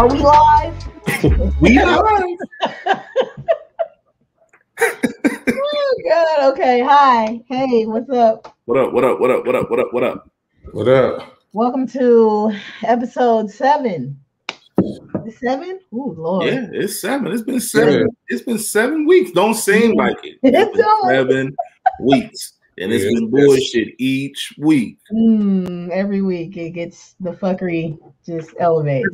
Are we live? We live. Oh God. Okay. Hi. Hey. What's up? What up? What up? What up? What up? What up? What up? What up? Welcome to episode 7. 7? Ooh, Lord. Yeah, it's 7. It's been 7. Yeah. It's been 7 weeks. Don't seem like it. It's been 7 weeks. And it's been bullshit each week. Every week it gets the fuckery just elevates.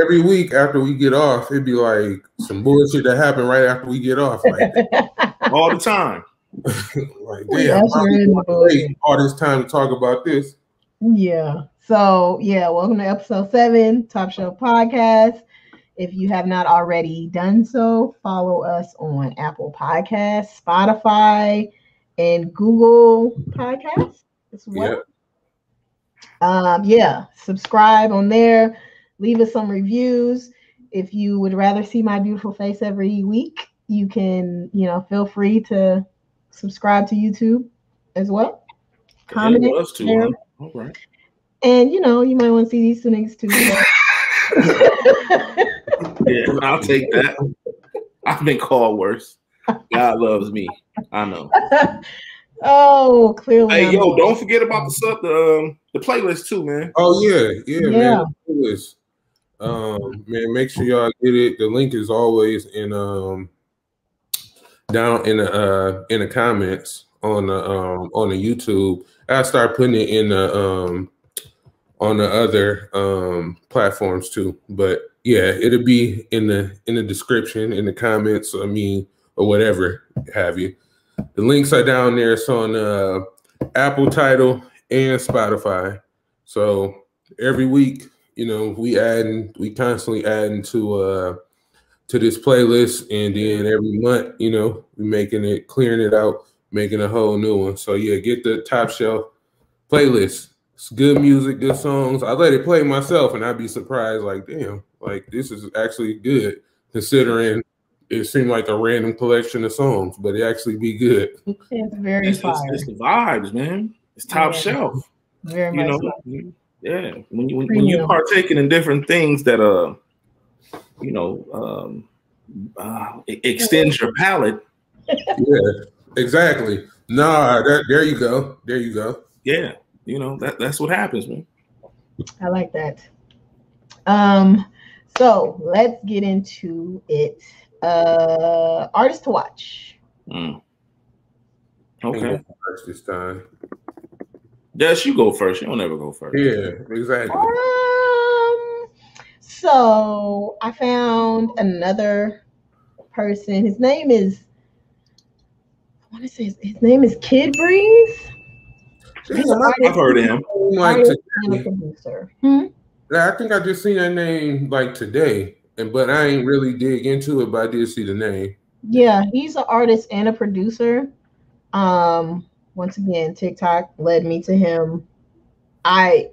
Every week after we get off, it'd be like some bullshit that happened right after we get off. Like, all the time. Like, damn, all this time to talk about this. Yeah. So, welcome to episode 7, TopShelf Podcast. If you have not already done so, follow us on Apple Podcasts, Spotify, and Google Podcasts as well. Subscribe on there. Leave us some reviews. If you would rather see my beautiful face every week, you can, feel free to subscribe to YouTube as well. Comment there. All right. And you might want to see these two niggas too. Yeah, I'll take that. I've been called worse. God loves me. I know. Oh, clearly. Hey, don't forget about the playlist too, man. Oh yeah, man. Playlist. Man, make sure y'all get it. The link is always in down in the comments on the YouTube. I start putting it in the on the other platforms too. But yeah, it'll be in the description, in the comments. I mean, or whatever have you. The links are down there. It's on Apple, Tidal, and Spotify. So every week, we constantly adding to this playlist, and then every month, we clearing it out, making a whole new one. So yeah, get the Top Shelf playlist. It's good music, good songs. I let it play myself, and I'd be surprised, like, damn, like this is actually good, considering it seemed like a random collection of songs, but it actually be good. It's very fire. It's the vibes, man. It's top shelf. Very much so. Yeah. When you partaking in different things that extends your palate. Yeah, exactly. There you go. There you go. Yeah, that's what happens, man. I like that. So let's get into it. Artists to watch. Okay. First this time. Yes, you go first. You don't ever go first. Yeah, exactly. So I found another person. His name is Kid Breeze. I've heard of him. Producer. I think I just seen that name like today, but I ain't really dig into it, but I did see the name. Yeah, he's an artist and a producer. Once again, TikTok led me to him. I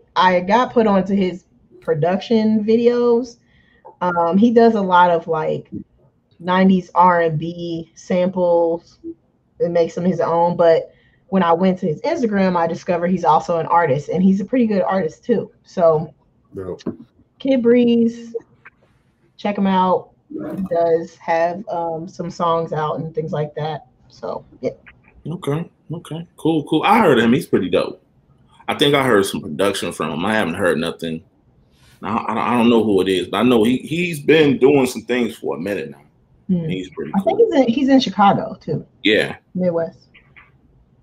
got put onto his production videos. He does a lot of like 90s R&B samples and makes them his own. But when I went to his Instagram, I discovered he's also an artist, and he's a pretty good artist too. So Kid Breeze, check him out. He does have some songs out and things like that. So yeah. Okay. Cool. I heard him. He's pretty dope. I think I heard some production from him. I haven't heard nothing. I don't know who it is, but I know he's been doing some things for a minute now. He's pretty cool. I think he's in Chicago too. Yeah. Midwest.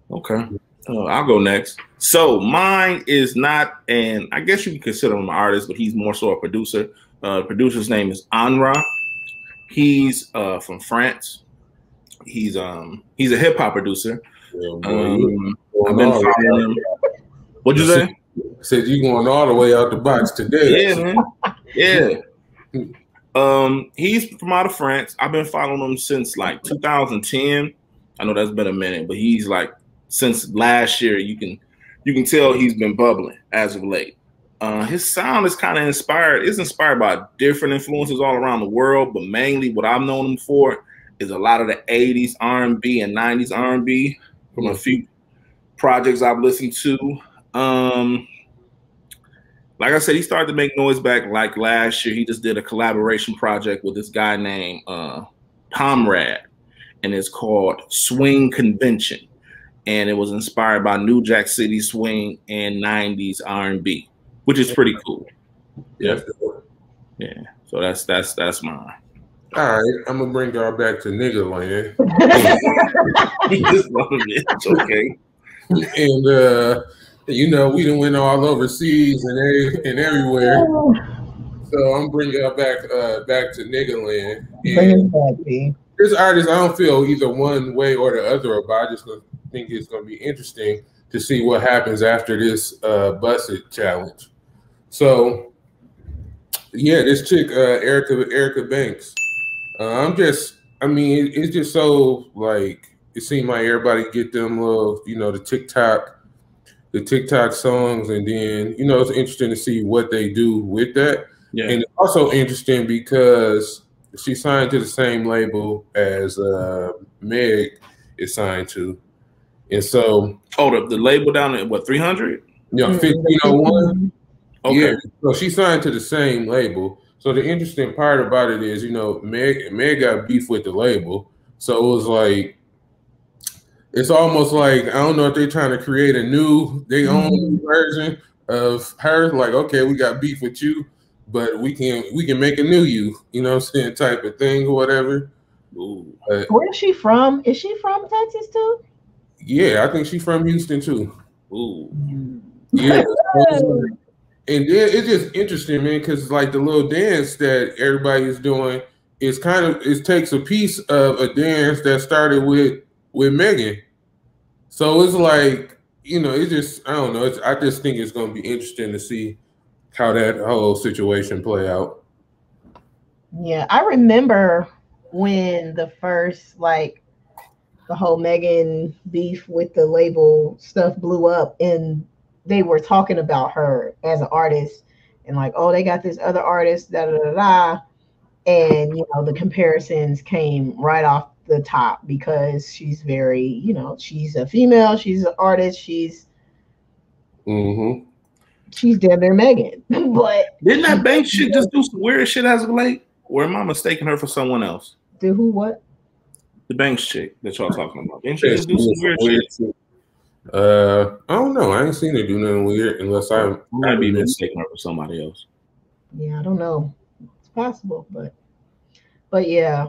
Okay. I'll go next. So mine is not, and I guess you can consider him an artist, but he's more so a producer. Producer's name is Anra. He's from France. He's a hip hop producer. I've been following him. What'd you say? Said you going all the way out the box today. Yeah, man. Yeah. He's from out of France. I've been following him since like 2010. I know that's been a minute, but he's like since last year. You can tell he's been bubbling as of late. His sound is kind of inspired. It's inspired by different influences all around the world, but mainly what I've known him for is a lot of the 80s R&B and 90s R&B from a few projects I've listened to. like I said, he started to make noise back like last year. He just did a collaboration project with this guy named Comrade, and it's called Swing Convention. And it was inspired by New Jack City swing and 90s R&B, which is pretty cool. Yeah. Yeah. So that's mine. All right, I'm gonna bring y'all back to nigga land. It's okay. And you know, we done went all overseas and everywhere. So I'm bringing y'all back to nigga land. Bring it back, B. This artist, I don't feel either one way or the other about. I just think it's gonna be interesting to see what happens after this Busted challenge. So yeah, this chick, Erica Banks. It's just so like it seemed like everybody get them little, you know, the TikTok songs, and then you know it's interesting to see what they do with that. Yeah. And it's also interesting because she signed to the same label as Meg is signed to, and so hold up, the label down at what 300? Yeah, 1501. Okay. Yeah, so she signed to the same label. So the interesting part about it is, you know, Meg got beef with the label. So it was like, it's almost like, I don't know if they're trying to create their own version of her. Like, okay, we got beef with you, but we can make a new you know what I'm saying, type of thing or whatever. Ooh. Where is she from? Is she from Texas too? Yeah, I think she's from Houston too. Ooh. Yeah. And then it's just interesting, man, because like the little dance that everybody is doing is it takes a piece of a dance that started with Megan. So it's like, you know, it's just, I don't know. I just think it's going to be interesting to see how that whole situation play out. Yeah, I remember when the first, like, the whole Megan beef with the label stuff blew up, and they were talking about her as an artist, and like, oh, they got this other artist, da da da da, and you know the comparisons came right off the top because she's very, you know, she's a female, she's an artist, she's damn near Megan. But didn't that Banks shit just do some weird shit as of late? Or am I mistaking her for someone else? Do who what? The Banks chick that y'all talking about. Didn't she just do some weird shit? I don't know. I ain't seen her do nothing weird unless I'd be mistaking her for somebody else. Yeah, I don't know. It's possible, but yeah,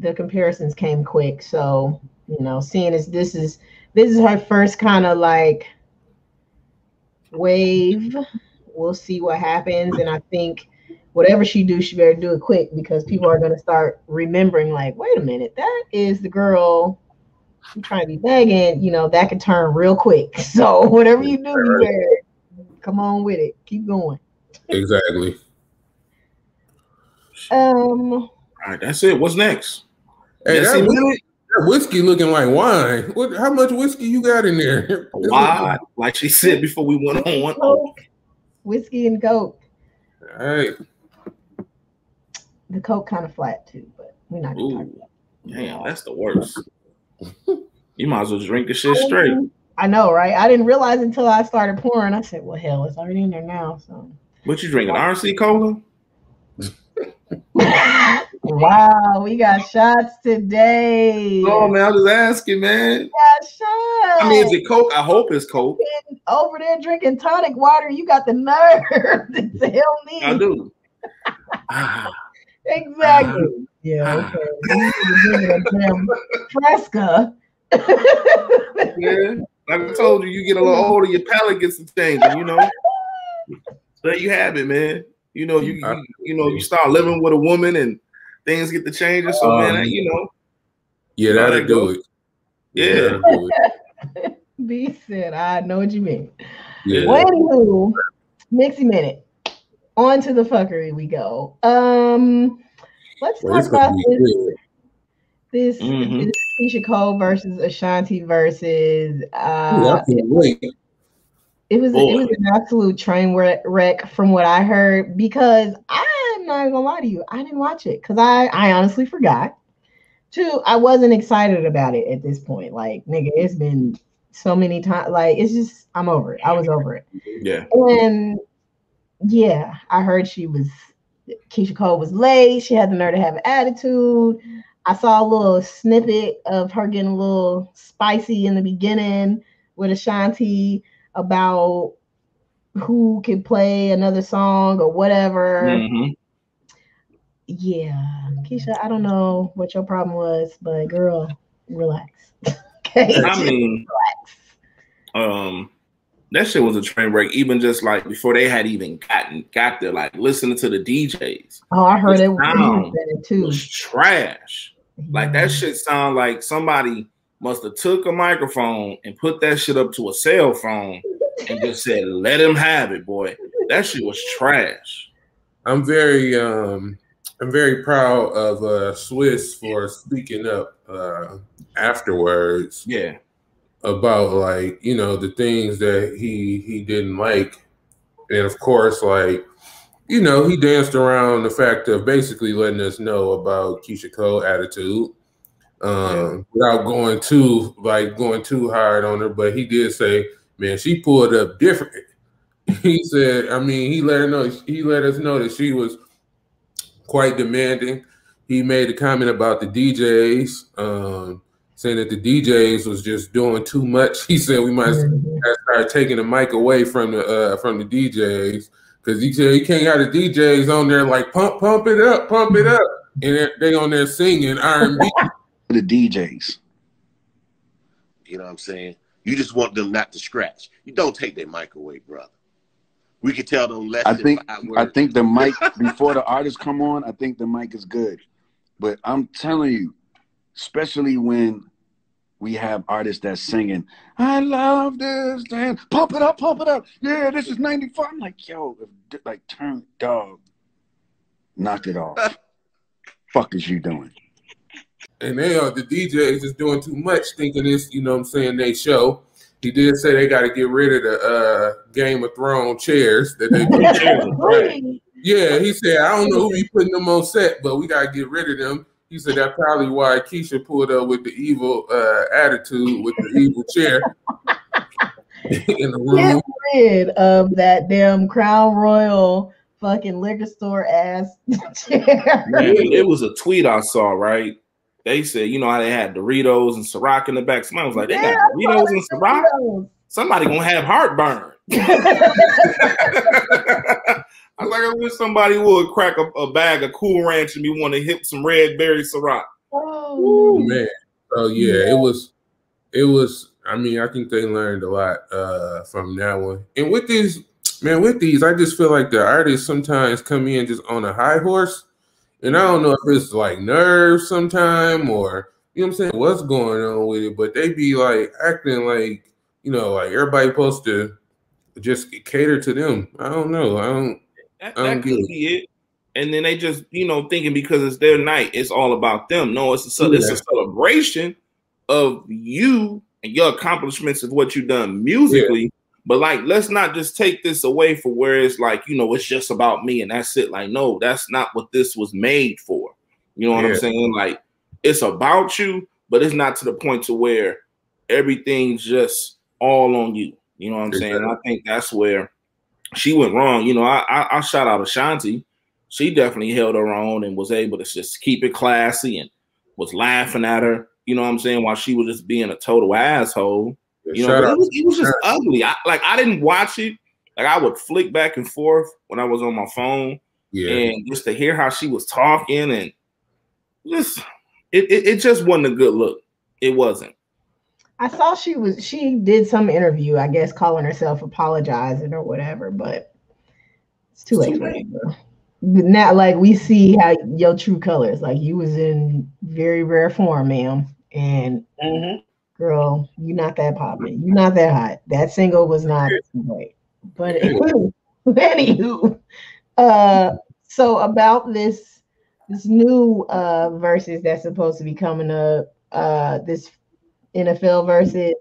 the comparisons came quick. So, you know, seeing as this is her first kind of like wave, we'll see what happens. And I think whatever she do, she better do it quick because people are going to start remembering like, wait a minute, that is the girl who trying to be begging, you know, that could turn real quick. So whatever you do, you better come on with it. Keep going. Exactly. All right, that's it. What's next? Hey, that whiskey looking like wine. How much whiskey you got in there? Why? Like she said before we went on. Whiskey and Coke. All right. The Coke kind of flat too, but we're not gonna talk about it. Damn, that's the worst. You might as well drink the shit straight. I know, right? I didn't realize until I started pouring. I said, well, hell, it's already in there now. So what you drinking? RC Cola? Wow, we got shots today. Oh man, I'm just asking, man. We got shots. I mean, is it Coke? I hope it's Coke. Over there drinking tonic water, you got the nerve to tell me. I do. Exactly. Yeah, okay. Fresca. Yeah, like I told you, you get a little older, your palate gets to changing, you know. So there you have it, man. You know, you start living with a woman and things get to changing. So man, you know. Yeah, that'll do it. Yeah. Do it. B said, I know what you mean. Yeah. Well, anywho, Mixie Minute. On to the fuckery we go. Let's talk about this Keyshia Cole versus Ashanti versus it was an absolute train wreck from what I heard, because I'm not gonna lie to you, I didn't watch it because I honestly forgot. Two, I wasn't excited about it at this point. Like, nigga, it's been so many times. Like, it's just, I'm over it. I was over it. Yeah. And yeah, I heard Keyshia Cole was late. She had the nerve to have an attitude. I saw a little snippet of her getting a little spicy in the beginning with Ashanti about who could play another song or whatever. Mm-hmm. Yeah, Keyshia, I don't know what your problem was, but girl, relax. Okay. I mean, relax. That shit was a train wreck. Even just like before they had even got there, like listening to the DJs. Oh, I heard it too. Was trash. Yeah. Like that shit sound like somebody must have took a microphone and put that shit up to a cell phone and just said, "Let him have it, boy." That shit was trash. I'm very proud of Swiss for speaking up afterwards. Yeah. About like, you know, the things that he didn't like. And of course, like, you know, he danced around the fact of basically letting us know about Keyshia Cole attitude without going too hard on her. But he did say, man, she pulled up different. He said, I mean, he let us know that she was quite demanding. He made a comment about the DJs, saying that the DJs was just doing too much. He said we might start taking the mic away from the DJs, because he said he can't have the DJs on there like pump it up, and they on there singing R&B. The DJs, you know what I'm saying? You just want them not to scratch. You don't take their mic away, brother. We can tell them less. I think the mic before the artists come on, I think the mic is good, but I'm telling you, especially when we have artists that's singing, I love this dance, pump it up. Yeah, this is 94. I'm like, yo, like turn dog, knock it off. Fuck is you doing? And they are the DJs is doing too much, thinking it's, you know what I'm saying, they show. He did say they got to get rid of the Game of Thrones chairs that they put chairs in. Yeah, he said, I don't know who be putting them on set, but we got to get rid of them. He said that's probably why Keyshia pulled up with the evil attitude with the evil chair in the room. Get rid of that damn Crown Royal fucking liquor store ass chair. Man, it was a tweet I saw, right? They said, you know how they had Doritos and Ciroc in the back. Somebody was like, they got Doritos and Ciroc? Somebody gonna have heartburn. I was like, I wish somebody would crack a bag of Cool Ranch and me want to hit some red berry Ciroc. Oh man. So yeah, it was, I mean, I think they learned a lot from that one. And with these, I just feel like the artists sometimes come in just on a high horse. And I don't know if it's like nerves sometime or, you know what I'm saying, what's going on with it, but they be like acting like, you know, like everybody supposed to just cater to them. I don't know. That could be it. And then they just, you know, thinking because it's their night, it's all about them. No, it's a celebration of you and your accomplishments of what you've done musically. Yeah. But like, let's not just take this away for where it's like, you know, it's just about me and that's it. Like, no, that's not what this was made for. You know what I'm saying? Like, it's about you, but it's not to the point to where everything's just all on you. You know what I'm saying? And I think that's where she went wrong. You know, I shout out Ashanti. She definitely held her own and was able to just keep it classy and was laughing at her. You know what I'm saying? While she was just being a total asshole. You know, it was just ugly. I didn't watch it. Like I would flick back and forth when I was on my phone, and just to hear how she was talking and just it just wasn't a good look. It wasn't. I saw she did some interview, I guess, calling herself apologizing or whatever, but it's too late for me. But now, like we see how your true colors. Like you was in very rare form, ma'am, and. Girl, you're not that popping. You're not that hot. That single was not great. But anywho, so about this new versus that's supposed to be coming up, this NFL versus.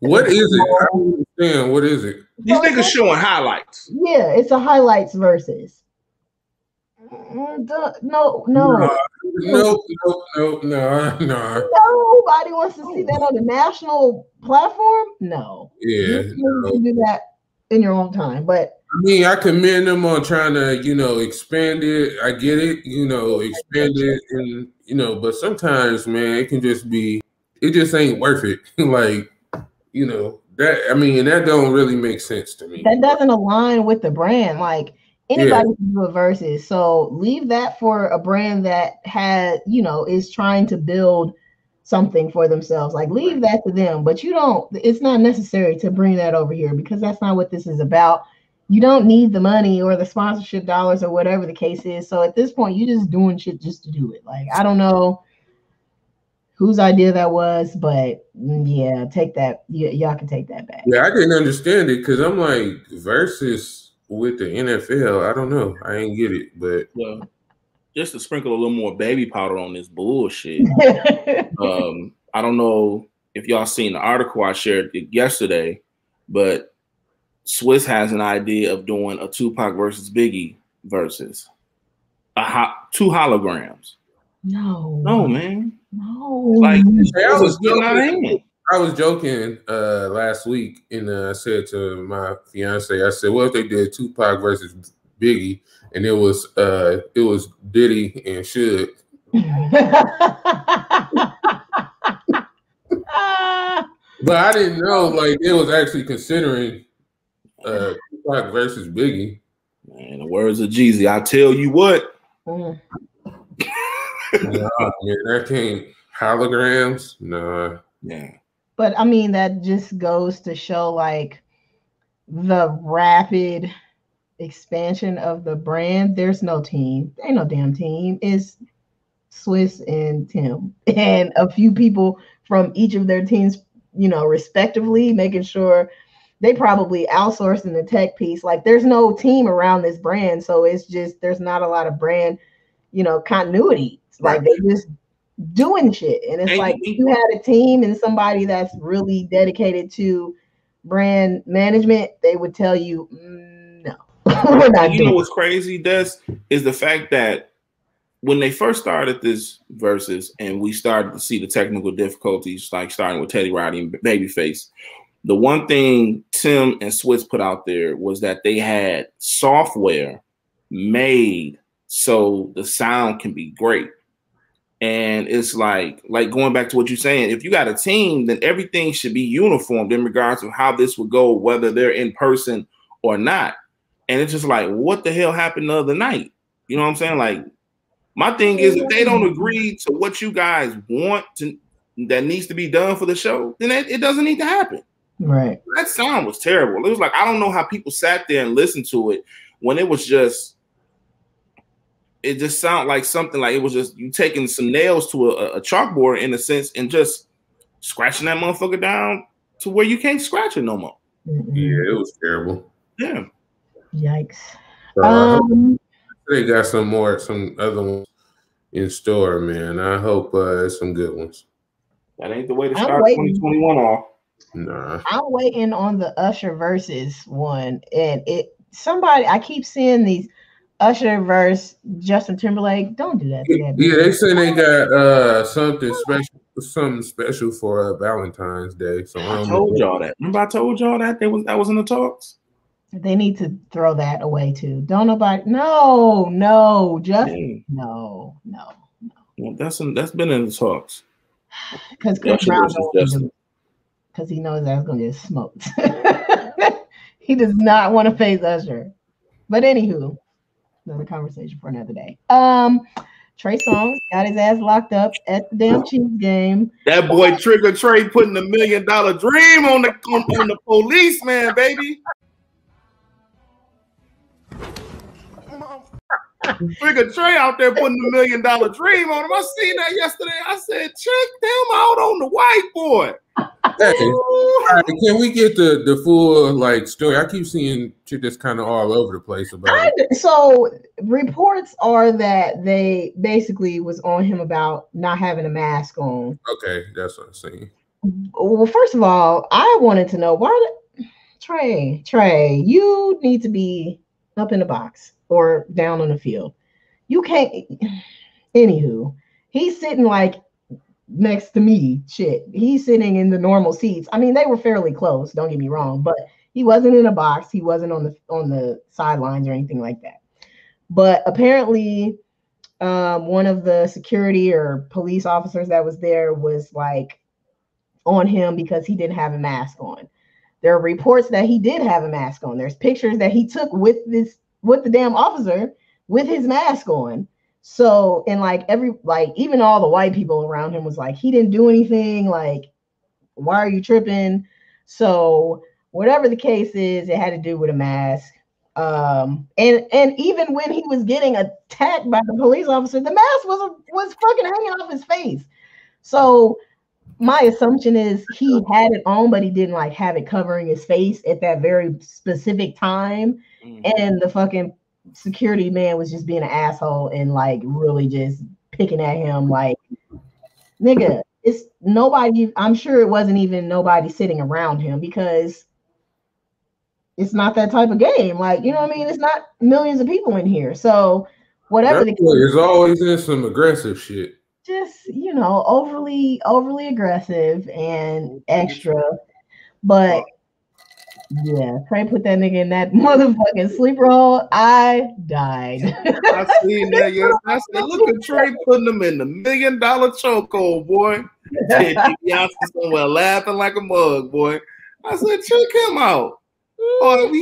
What is it? I don't understand. What is it? These niggas showing highlights. Yeah, it's a highlights versus. No. Nobody wants to see that on the national platform. No. Yeah. You can do that in your own time. But I mean, I commend them on trying to, expand it. I get it, expand it, and but sometimes, man, it can just be, it just ain't worth it. Like, that don't really make sense to me. That doesn't align with the brand. Like anybody can do a versus. So leave that for a brand that has, is trying to build something for themselves. Like leave that to them. But it's not necessary to bring that over here because that's not what this is about. You don't need the money or the sponsorship dollars or whatever the case is. So at this point, you're just doing shit just to do it. Like, I don't know whose idea that was, but yeah, take that. Y'all can take that back. Yeah, I didn't understand it because I'm like, versus with the NFL, I don't know. I ain't get it, but just to sprinkle a little more baby powder on this bullshit. I don't know if y'all seen the article I shared yesterday, but Swiss has an idea of doing a Tupac versus Biggie versus two holograms. No, man. No. Like, I was joking last week, and I said to my fiance, I said, "What if they did Tupac versus Biggie, and it was Diddy and Suge?" But I didn't know like it was actually considering Tupac versus Biggie. Man, the words of Jeezy, I tell you what. Nah, man, that can't holograms. Nah. Yeah. But I mean, that just goes to show like the rapid expansion of the brand. There's no team. There ain't no damn team. It's Swiss and Tim and a few people from each of their teams, respectively, making sure they probably outsourcing the tech piece. Like there's no team around this brand. So it's just, there's not a lot of brand, continuity. Like they just doing shit. And it's like if you had a team and somebody that's really dedicated to brand management, they would tell you, no, we're not doing. What's crazy, Des, is the fact that when they first started this versus and we started to see the technical difficulties, like starting with Teddy Riley and Babyface, the one thing Tim and Swiss put out there was that they had software made so the sound can be great. And it's like going back to what you're saying, if you got a team, then everything should be uniformed in regards to how this would go, whether they're in person or not. And it's just like, what the hell happened the other night? You know what I'm saying? Like, my thing is, if they don't agree to what you guys want that needs to be done for the show, then it doesn't need to happen. Right. That sound was terrible. It was like, I don't know how people sat there and listened to it when it was just, it just sounded like something like it was just you taking some nails to a chalkboard in a sense and just scratching that motherfucker down to where you can't scratch it no more. Yeah, it was terrible. Yeah. Yikes. They got some other ones in store, man. I hope some good ones. That ain't the way to start 2021 off. Nah. I'm waiting on the Usher versus one, and I keep seeing these Usher versus Justin Timberlake. Don't do that to that. Yeah, they say they got something special for Valentine's Day. So I told y'all that. Remember I told y'all that that was in the talks. They need to throw that away too. Don't nobody. No, Justin. No. Well, that's been in the talks. Because he knows that's gonna get smoked. He does not want to face Usher. But anywho, another conversation for another day. Trey Songz got his ass locked up at the damn Chiefs game. That boy Trigger Trey putting $1 million dream on the police, man, baby. Trigger Trey out there putting $1 million dream on him. I seen that yesterday. I said, check them out on the white boy. Hey, can we get the full story? I keep seeing shit that's kind of all over the place about it. So reports are that they basically was on him about not having a mask on. Okay, that's what I'm saying. Well, first of all, I wanted to know why Trey, you need to be up in the box or down on the field. You can't. Anywho, he's sitting next to me. Shit, he's sitting in the normal seats. I mean, they were fairly close. Don't get me wrong, but He wasn't in a box. He wasn't on the sidelines or anything like that. But apparently, one of the security or police officers that was there was like on him because he didn't have a mask on. There are reports that he did have a mask on. There's pictures that he took with the damn officer with his mask on. So, and like even all the white people around him was like, he didn't do anything. Like, why are you tripping? So whatever the case is, it had to do with a mask. And even when he was getting attacked by the police officer, the mask was fucking hanging off his face. So my assumption is he had it on, but he didn't like have it covering his face at that very specific time. And the fucking security man was just being an asshole and like really just picking at him like, nigga, it's nobody. I'm sure it wasn't even nobody sitting around him because it's not that type of game. Like, you know what I mean? It's not millions of people in here. So whatever the case, there's always in some aggressive shit. Just, you know, overly aggressive and extra. But yeah, Trey put that nigga in that motherfucking sleep roll. I died. I seen that. Yeah, I said, look at Trey putting him in the $1 million chokehold, boy. Beyonce somewhere laughing like a mug, boy. I said, check him out. But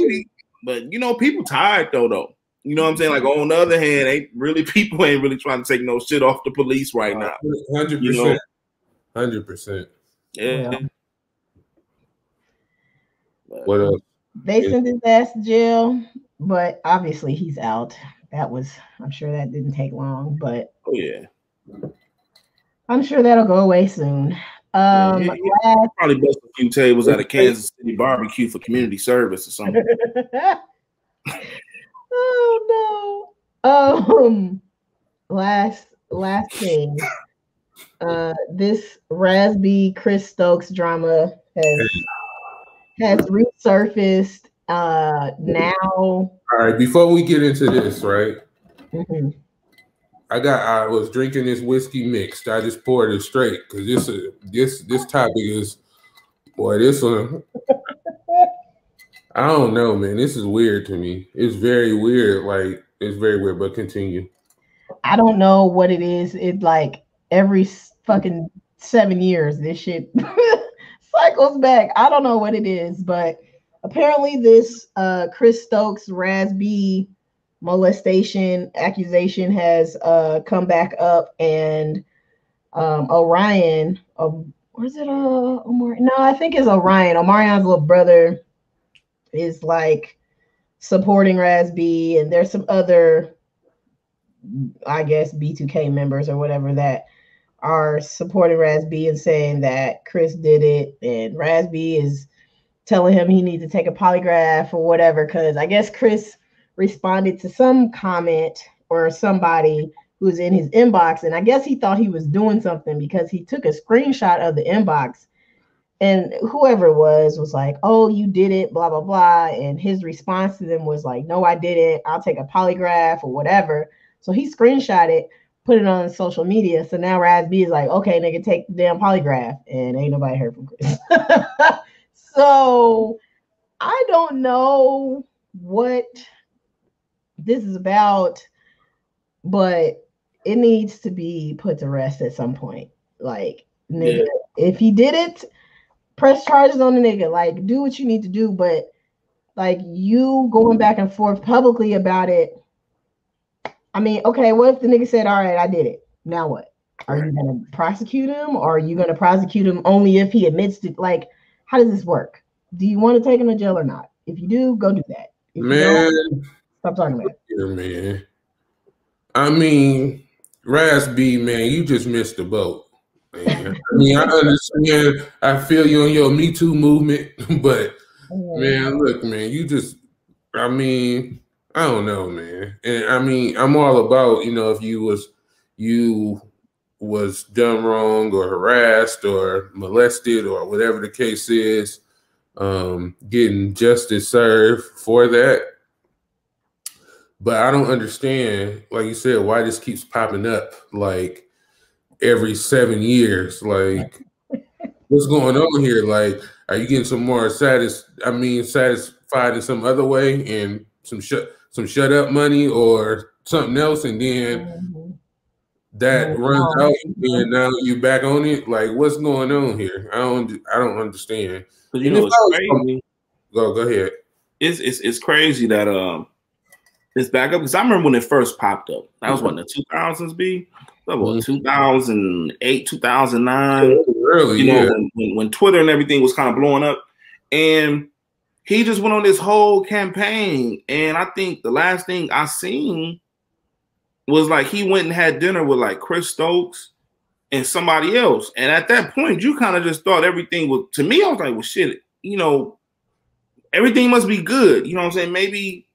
you know, people tired though. You know what I'm saying? Like on the other hand, people ain't really trying to take no shit off the police right now. 100%. You know? 100%. Yeah. What else? They sent his ass to jail, but obviously he's out. I'm sure that didn't take long, but oh yeah, I'm sure that'll go away soon. Probably bust a few tables at a Kansas City barbecue for community service or something. Oh no. Last thing. This Raz B Chris Stokes drama has resurfaced now. All right, before we get into this, right? Mm-hmm. I was drinking this whiskey mixed. I just poured it straight because this topic is, boy, this one. I don't know, man. This is weird to me. It's very weird. Like, it's very weird, but continue. I don't know what it is. It's like every fucking 7 years, this shit cycles back. I don't know what it is, but apparently this Chris Stokes Raz B molestation accusation has come back up, and Orion, was it Omar? No, I think it's Orion. Omarion's little brother is like supporting Raz B, and there's some other, I guess, B2K members or whatever that are supporting Raz B and saying that Chris did it, and Raz B is telling him he needs to take a polygraph or whatever, because I guess Chris responded to some comment or somebody who's in his inbox, and I guess he thought he was doing something because he took a screenshot of the inbox, and whoever it was like, oh, you did it, blah, blah, blah, and his response to them was like, no, I did it, I'll take a polygraph or whatever. So he screenshot it, put it on social media, so now Raz B is like, okay, nigga, take the damn polygraph, and ain't nobody heard from Chris. So I don't know what this is about, but it needs to be put to rest at some point. Like, nigga, if he did it, press charges on the nigga. Like, do what you need to do, but like, you going back and forth publicly about it. I mean, okay, what if the nigga said, all right, I did it. Now what? Are you going to prosecute him, or are you going to prosecute him only if he admits to, like, how does this work? Do you want to take him to jail or not? If you do, go do that. If man, you don't, stop talking about it. Yeah, man. I mean, Raz B, man, you just missed the boat. Man. I mean, I understand. I feel you on your Me Too movement, but man, look, man, you just, I mean, I don't know, man. And I mean, I'm all about, you know, if you was done wrong or harassed or molested or whatever the case is, getting justice served for that. But I don't understand, like you said, why this keeps popping up like every 7 years. Like, what's going on here? Like, Are you getting some more satisfied in some other way, and some shut up money or something else, and then that runs out, and now you back on it? Like, what's going on here? I don't understand. Because you know it's crazy. Go ahead. It's crazy that it's back up, because I remember when it first popped up. That was what, in the 2000s, B? That was 2008, 2009. Early, you know, when Twitter and everything was kind of blowing up, and he just went on this whole campaign. And I think the last thing I seen was like he went and had dinner with like Chris Stokes and somebody else. And at that point, you kind of just thought everything was, to me, I was like, well, shit, you know, everything must be good. You know what I'm saying? Maybe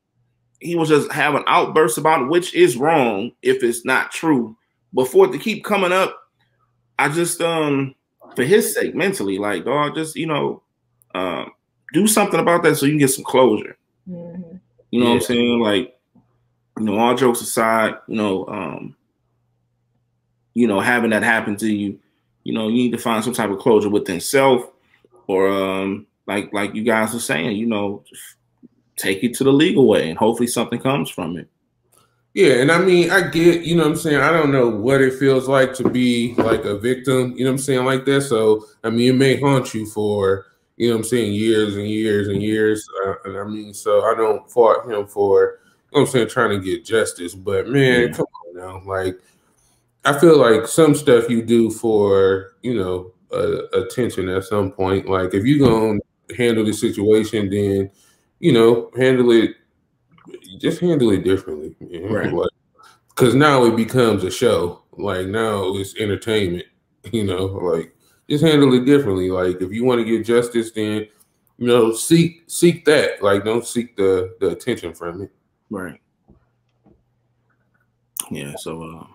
he was just having outbursts about it, which is wrong if it's not true. But for it to keep coming up, I just, for his sake, mentally, like, dog, just, you know, do something about that so you can get some closure. Mm-hmm. You know what I'm saying? Like, you know, all jokes aside, you know, having that happen to you, you know, you need to find some type of closure within self, or like you guys are saying, you know, take it to the legal way, and hopefully something comes from it. Yeah, and I mean, I get, you know what I'm saying? I don't know what it feels like to be like a victim, you know what I'm saying, like that. So, I mean, it may haunt you for, you know what I'm saying, years and years and years. And I mean, so I don't fault him for, you know what I'm saying, trying to get justice. But, man, come on now. Like, I feel like some stuff you do for, you know, attention at some point. Like, if you're going to handle the situation, then, you know, just handle it differently, man. Right? Like, because now it becomes a show. Like, now it's entertainment, you know. Like, just handle it differently. Like, if you want to get justice, then, you know, seek that. Like, don't seek the attention from it. Right. Yeah. So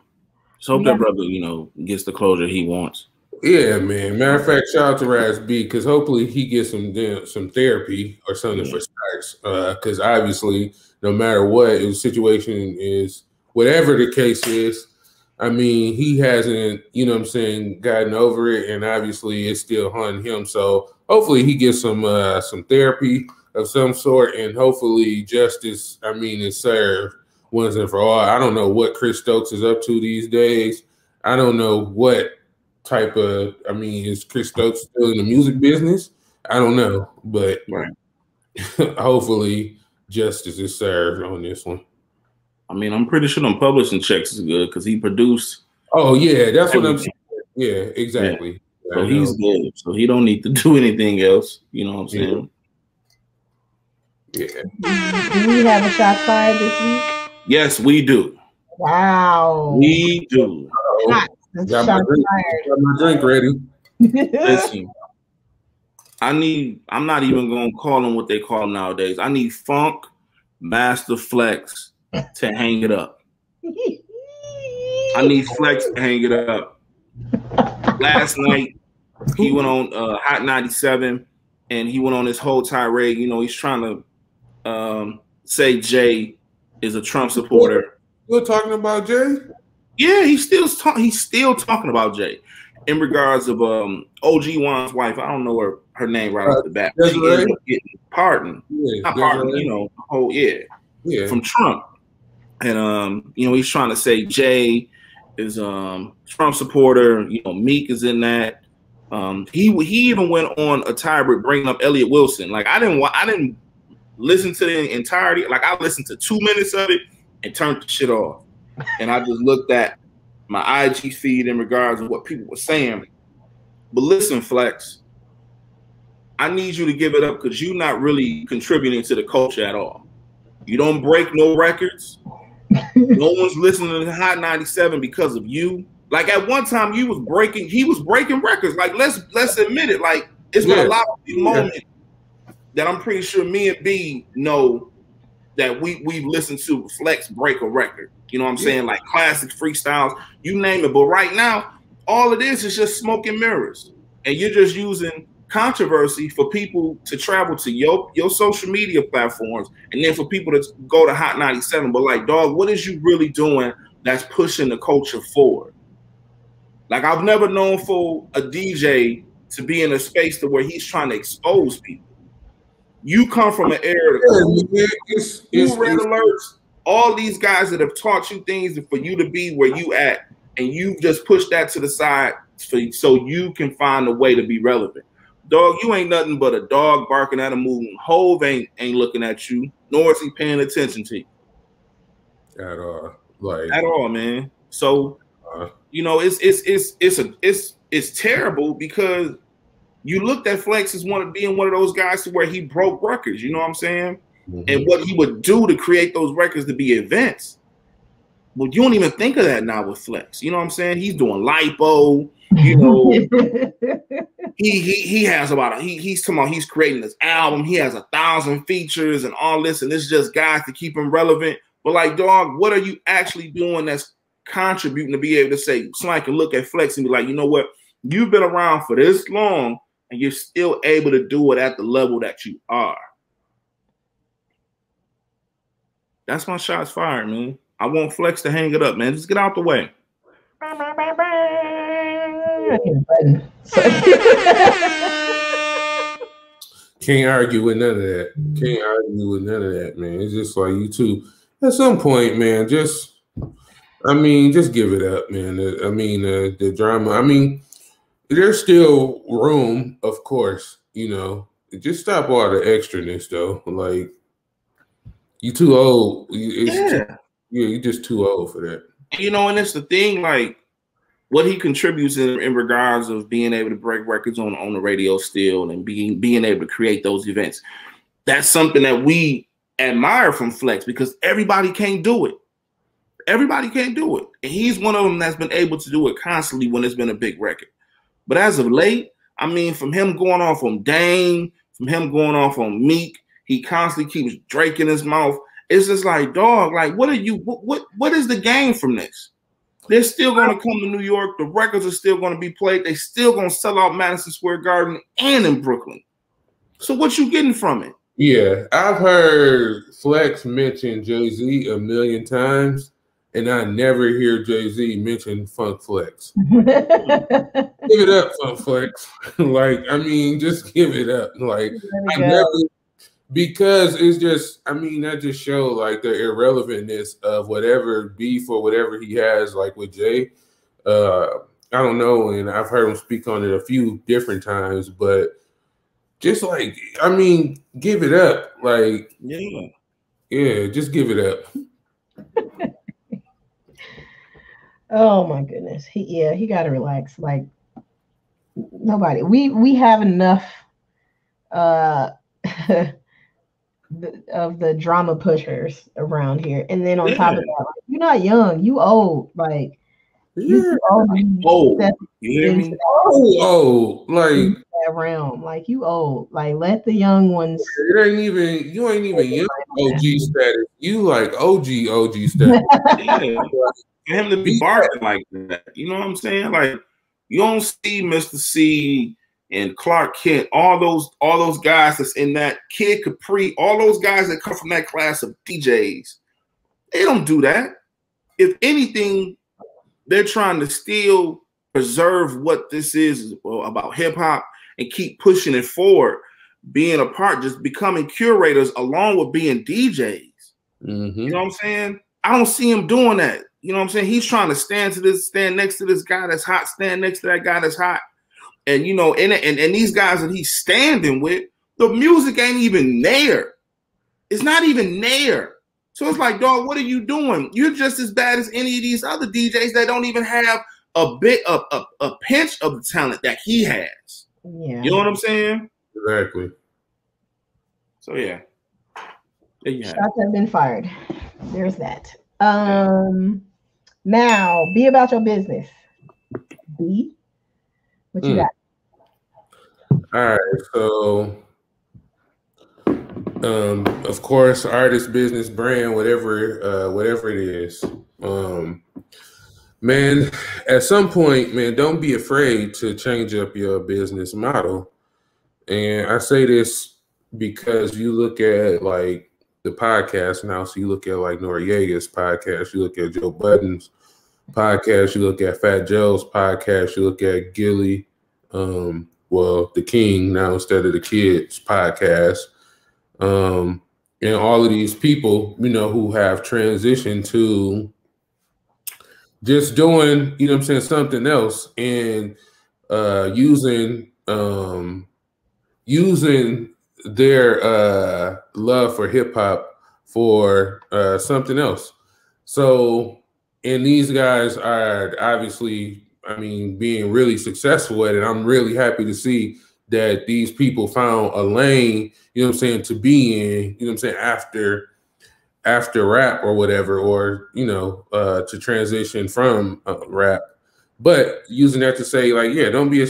hope that brother, you know, gets the closure he wants. Yeah, man. Matter of fact, shout out to Raz B, because hopefully he gets some therapy or something for starts. Because obviously, no matter what the situation is, whatever the case is, I mean, he hasn't, you know what I'm saying, gotten over it, and obviously it's still haunting him. So hopefully he gets some therapy of some sort, and hopefully justice, I mean, is served once and for all. I don't know what Chris Stokes is up to these days. I don't know what type of, I mean, is Chris Stokes still in the music business? I don't know, but hopefully justice is served on this one. I mean, I'm pretty sure them publishing checks is good because he produced. Oh yeah, that's what I'm saying. Yeah, exactly. Yeah. So he's good. So he don't need to do anything else. You know what I'm saying? Yeah. Do we have a shot fired this week? Yes, we do. Wow. We do. Got my drink ready. Listen, I'm not even gonna call them what they call them nowadays. I need Funk Master Flex to hang it up. I need Flex to hang it up. Last night he went on Hot 97 and he went on this whole tirade. You know, he's trying to say Jay is a Trump supporter. You're talking about Jay? Yeah, he's still talking about Jay in regards of OG Juan's wife. I don't know her name right off the bat. She ended up getting pardoned. Not pardoned, you know, from Trump. And you know, he's trying to say Jay is Trump supporter. You know, Meek is in that. He even went on a tirade bringing up Elliott Wilson. Like I didn't listen to the entirety. Like I listened to 2 minutes of it and turned the shit off. And I just looked at my IG feed in regards to what people were saying. But listen, Flex, I need you to give it up because you're not really contributing to the culture at all. You don't break no records. No one's listening to Hot 97 because of you. Like at one time, he was breaking records. Like let's admit it. Like it's been a lot of these moments that I'm pretty sure me and B know that we've listened to Flex break a record. You know what I'm saying? Like classic freestyles, you name it. But right now, all it is just smoke and mirrors. And you're just using controversy for people to travel to your social media platforms and then for people to go to Hot 97. But like, dog, what is you really doing that's pushing the culture forward? Like I've never known for a DJ to be in a space to where he's trying to expose people. You come from an era it's red alerts, all these guys that have taught you things for you to be where you at, and you just push that to the side so you can find a way to be relevant. Dog, you ain't nothing but a dog barking at a moon. Hove ain't looking at you, nor is he paying attention to you. At all. Like at all, man. So you know, it's terrible because you looked at Flex as being one of those guys to where he broke records, you know what I'm saying? Mm-hmm. And what he would do to create those records to be events. Well, you don't even think of that now with Flex. You know what I'm saying? He's doing lipo, you know. he has about he's talking about he's creating this album. He has 1,000 features and all this, and it's just guys to keep him relevant. But like, dog, what are you actually doing that's contributing to be able to say somebody can look at Flex and be like, you know what? You've been around for this long and you're still able to do it at the level that you are. That's my shots fired, man. I want Flex to hang it up, man. Just get out the way. Can't argue with none of that. Can't argue with none of that, man. It's just like you two. At some point, man, just give it up, man. The drama. There's still room, of course, you know. Just stop all the extraness, though. Like, you too old. You're just too old for that. You know, and it's the thing, like, what he contributes in regards of being able to break records on the radio still and being able to create those events. That's something that we admire from Flex because everybody can't do it. Everybody can't do it. And he's one of them that's been able to do it constantly when it's been a big record. But as of late, from him going off on Dane, from him going off on Meek, he constantly keeps Drake in his mouth. It's just like, dog, like, what is the game from this? They're still going to come to New York. The records are still going to be played. They still going to sell out Madison Square Garden and in Brooklyn. So what you getting from it? Yeah, I've heard Flex mention Jay-Z a million times, and I never hear Jay-Z mention Funk Flex. Give it up, Funk Flex. Just give it up. Like, I never, because it's just, that just show like the irrelevantness of whatever beef or whatever he has, like with Jay. I don't know, and I've heard him speak on it a few different times, but just like, give it up. Like, yeah, just give it up. Oh my goodness. He got to relax. Like, nobody. We have enough of the drama pushers around here, and then on top of that, like, you're not young. You old. Like, you old. You hear me? Like that realm. Like, you old. Like, let the young ones. You ain't even young OG status. You like OG status. Yeah. For him to be barking like that, you know what I'm saying? Like, you don't see Mr. C and Clark Kent, all those guys that's in that Kid Capri, all those guys that come from that class of DJs. They don't do that. If anything, they're trying to still preserve what this is about hip hop and keep pushing it forward, being a part, just becoming curators along with being DJs. Mm-hmm. You know what I'm saying? I don't see him doing that. You know what I'm saying? He's trying to stand next to this guy that's hot, stand next to that guy that's hot. And, you know, and these guys that he's standing with, the music ain't even there. It's not even there. So it's like, dog, what are you doing? You're just as bad as any of these other DJs that don't even have a bit of a pinch of the talent that he has. Yeah. You know what I'm saying? Exactly. So yeah. Shots have been fired. There's that. Now, be about your business. B, what you got? All right, so of course, artist, business, brand, whatever it is. Man, at some point, man, don't be afraid to change up your business model. And I say this because you look at like the podcast now, so you look at like Noriega's podcast, you look at Joe Budden's podcast, you look at Fat Joe's podcast, you look at Gilly, the King now instead of the Kids podcast. And all of these people, you know, who have transitioned to just doing, you know what I'm saying, something else, and using their love for hip hop for something else. So, and these guys are obviously, I mean, being really successful at it. I'm really happy to see that these people found a lane, you know what I'm saying, to be in, you know what I'm saying, after rap or whatever, or, you know, to transition from rap. But using that to say, like, yeah, don't be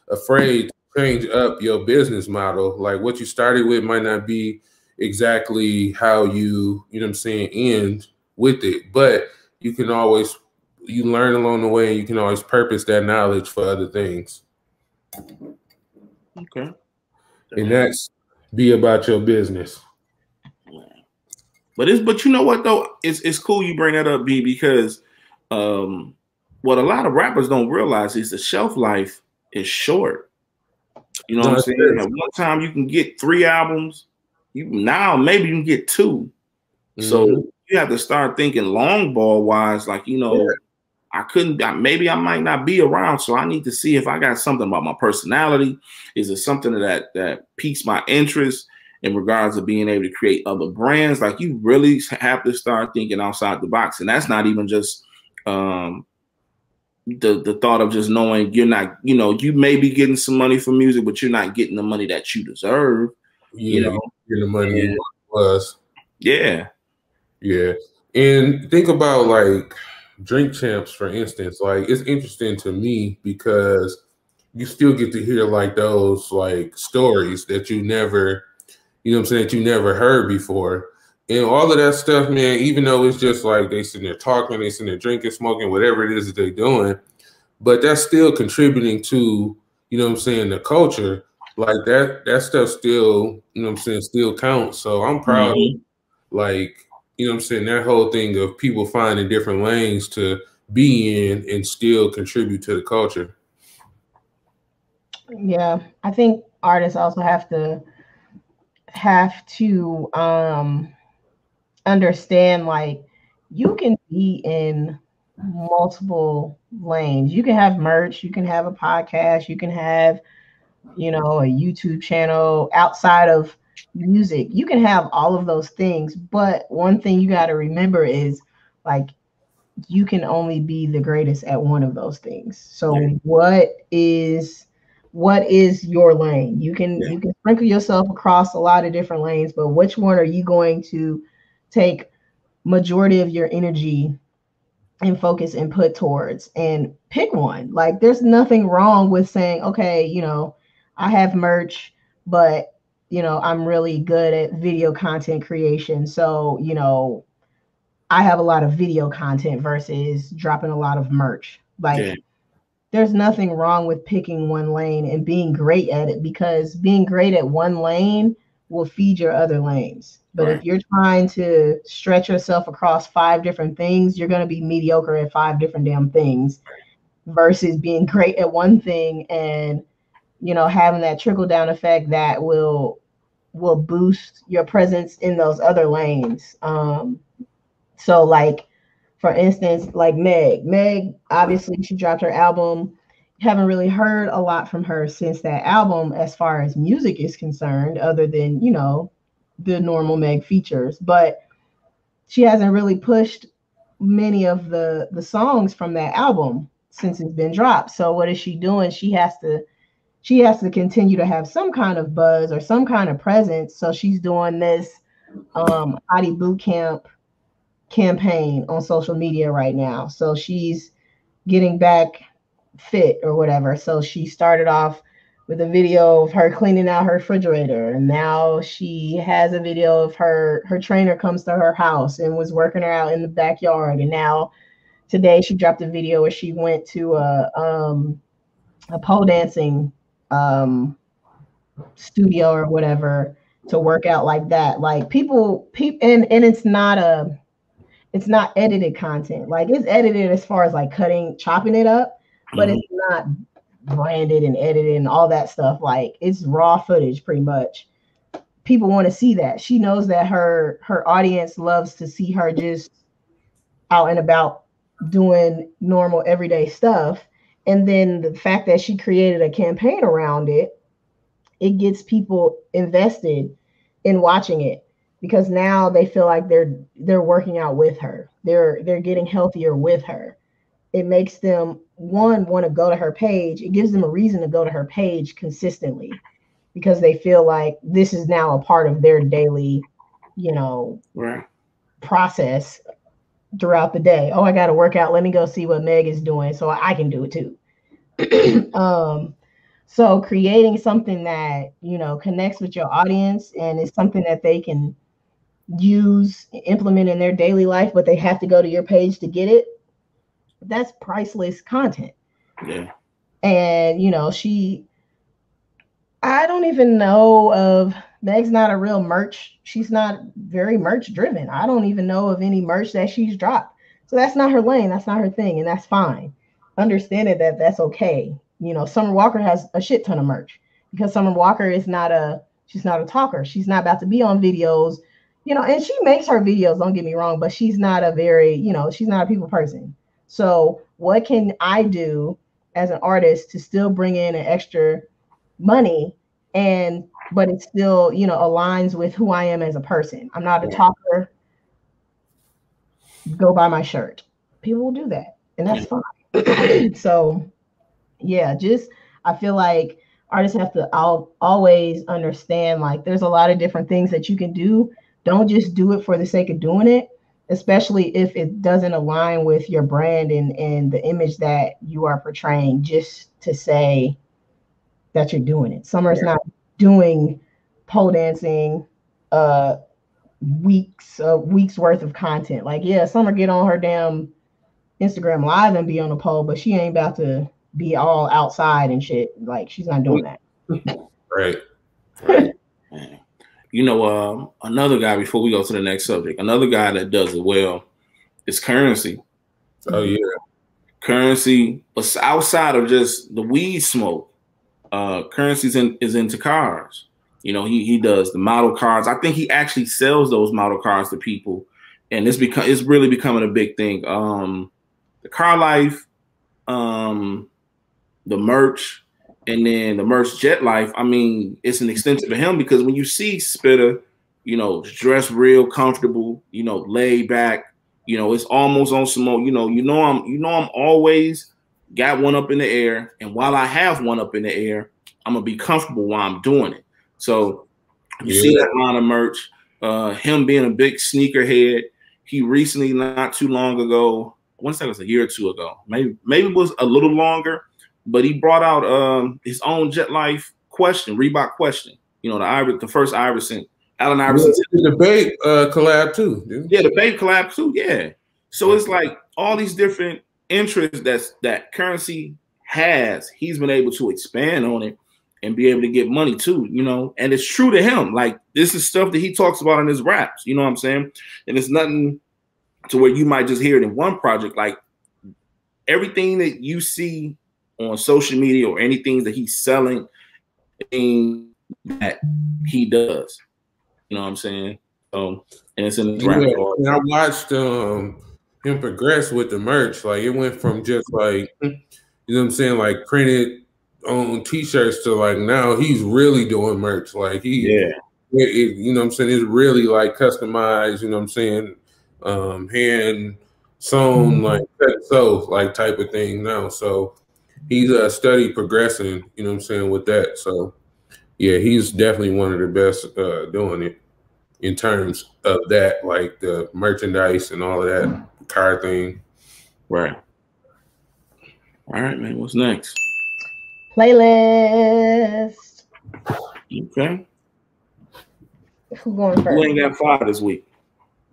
afraid to change up your business model. Like, what you started with might not be exactly how you know what I'm saying, end with it. But you can always, you learn along the way, and you can always purpose that knowledge for other things. Okay. And that's be about your business. But you know what though? It's cool you bring that up, B, because what a lot of rappers don't realize is the shelf life is short. You know what I'm saying? At one time you can get 3 albums. Now maybe you can get 2. So you have to start thinking long ball wise, like, you know, maybe I might not be around, so I need to see if I got something about my personality. Is it something that piques my interest in regards to being able to create other brands? Like, you really have to start thinking outside the box. And that's not even just the thought of just knowing you're not, you know, you may be getting some money for music, but you're not getting the money that you deserve. Yeah, you know, the money it was. Yeah. Yeah. And think about like Drink Champs, for instance. Like, it's interesting to me because you still get to hear like those like stories that you never, you know what I'm saying, that you never heard before. And all of that stuff, man, even though it's just like they sitting there talking, they sitting there drinking, smoking, whatever it is that they're doing, but that's still contributing to, you know what I'm saying, the culture. Like that stuff still, you know what I'm saying, still counts. So I'm proud of, like, you know what I'm saying, that whole thing of people finding different lanes to be in and still contribute to the culture. Yeah, I think artists also have to understand, like, you can be in multiple lanes. You can have merch, you can have a podcast, you can have, you know, a YouTube channel outside of music. You can have all of those things, but one thing you got to remember is, like, you can only be the greatest at one of those things. So what is your lane? You can sprinkle yourself across a lot of different lanes, but which one are you going to take majority of your energy and focus and put towards, and pick one? Like, there's nothing wrong with saying, okay, you know, I have merch, but, you know, I'm really good at video content creation. So, you know, I have a lot of video content versus dropping a lot of merch. Like, there's nothing wrong with picking one lane and being great at it, because being great at one lane will feed your other lanes. But if you're trying to stretch yourself across 5 different things, you're going to be mediocre at 5 different damn things, versus being great at one thing and, you know, having that trickle down effect that will boost your presence in those other lanes. So, like, for instance, like Meg, obviously she dropped her album. Haven't really heard a lot from her since that album as far as music is concerned, other than, you know, the normal Meg features. But she hasn't really pushed many of the songs from that album since it's been dropped. So what is she doing? She has to continue to have some kind of buzz or some kind of presence. So she's doing this Hottie Boot Camp campaign on social media right now. So she's getting back fit or whatever. So she started off with a video of her cleaning out her refrigerator, and now she has a video of her trainer comes to her house and was working her out in the backyard. And now today she dropped a video where she went to a pole dancing studio or whatever to work out like that. Like, people and it's not edited content. Like, it's edited as far as like chopping it up, but it's not branded and edited and all that stuff. Like, it's raw footage pretty much. People want to see that. She knows that her audience loves to see her just out and about doing normal everyday stuff. And then the fact that she created a campaign around it, it gets people invested in watching it, because now they feel like they're working out with her. They're getting healthier with her. It makes them want to go to her page. It gives them a reason to go to her page consistently, because they feel like this is now a part of their daily, right, process throughout the day. Oh, I got to work out. Let me go see what Meg is doing so I can do it too. So creating something that, connects with your audience and is something that they can use, implement in their daily life, but they have to go to your page to get it. That's priceless content. Yeah. And, I don't even know of, Meg's not a real merch. She's not very merch driven. I don't even know of any merch that she's dropped. So that's not her lane. That's not her thing. And that's fine. Understanding that that's okay. Summer Walker has a shit ton of merch, because Summer Walker is she's not a talker. She's not about to be on videos, and she makes her videos, don't get me wrong, but she's not a very, she's not a people person. So what can I do as an artist to still bring in an extra money, but it still, aligns with who I am as a person? I'm not a talker. Go buy my shirt. People will do that, and that's fine. So yeah, I feel like artists have to always understand, like, there's a lot of different things that you can do. Don't just do it for the sake of doing it, especially if it doesn't align with your brand and the image that you are portraying, just to say that you're doing it. Summer's not doing pole dancing weeks worth of content. Like, yeah, Summer get on her damn Instagram Live and be on a pole, but she ain't about to be all outside and shit. Like, she's not doing that. Right. Another guy, before we go to the next subject, another guy that does it well is Currency. Oh yeah. Currency, but outside of just the weed smoke, Currency is into cars. He does the model cars. I think he actually sells those model cars to people, and it's really becoming a big thing. The car life, the merch, and then the merch jet life. I mean, it's an extension of him, because when you see Spitter, dressed real comfortable, laid back, it's almost on some more, I'm always got one up in the air. And while I have one up in the air, I'm gonna be comfortable while I'm doing it. So you see that line of merch, him being a big sneakerhead. He recently, not too long ago, I want to say it was a year or two ago, maybe it was a little longer, but he brought out his own Jet Life question, Reebok question. The first Iverson, Allen Iverson. The Babe collab too. Dude. Yeah, the Babe collab too. Yeah. So it's like all these different interests that Currency has. He's been able to expand on it and be able to get money too. And it's true to him. Like, this is stuff that he talks about in his raps. You know what I'm saying? And it's nothing to where you might just hear it in one project. Like, everything that you see on social media or anything that he's selling, that he does. You know what I'm saying? And it's in his rap. And I watched him progress with the merch. Like, it went from just like, like printed on t-shirts to like now he's really doing merch. Like it's really like customized, hand sewn, like sew, like type of thing now. So he's steady progressing, with that. So yeah, he's definitely one of the best doing it in terms of that, like the merchandise and all of that car thing. Right. All right, man. What's next? Playlist. Okay. Who going first? Who ain't got 5 this week?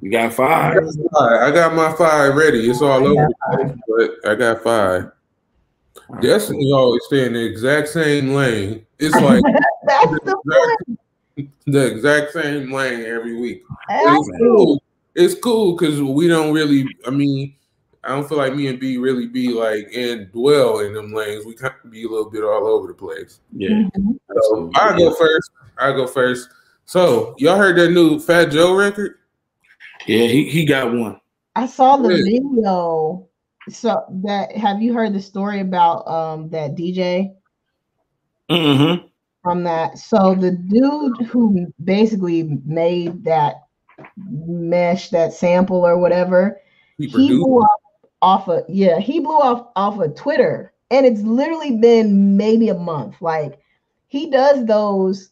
You got 5? I got my 5 ready. It's all over, but I got 5. Destiny always stay in the exact same lane. It's like the exact same lane every week. It's cool because we don't really. I mean, I don't feel like me and B really be like and dwell in them lanes. We kind of be a little bit all over the place. Yeah. So I go first. So y'all heard that new Fat Joe record? Yeah, he got one. I saw the video. So that have you heard the story about that DJ? Mm-hmm. From that. So the dude who basically made that mesh, that sample or whatever, he blew off of Twitter, and it's literally been maybe a month. Like he does those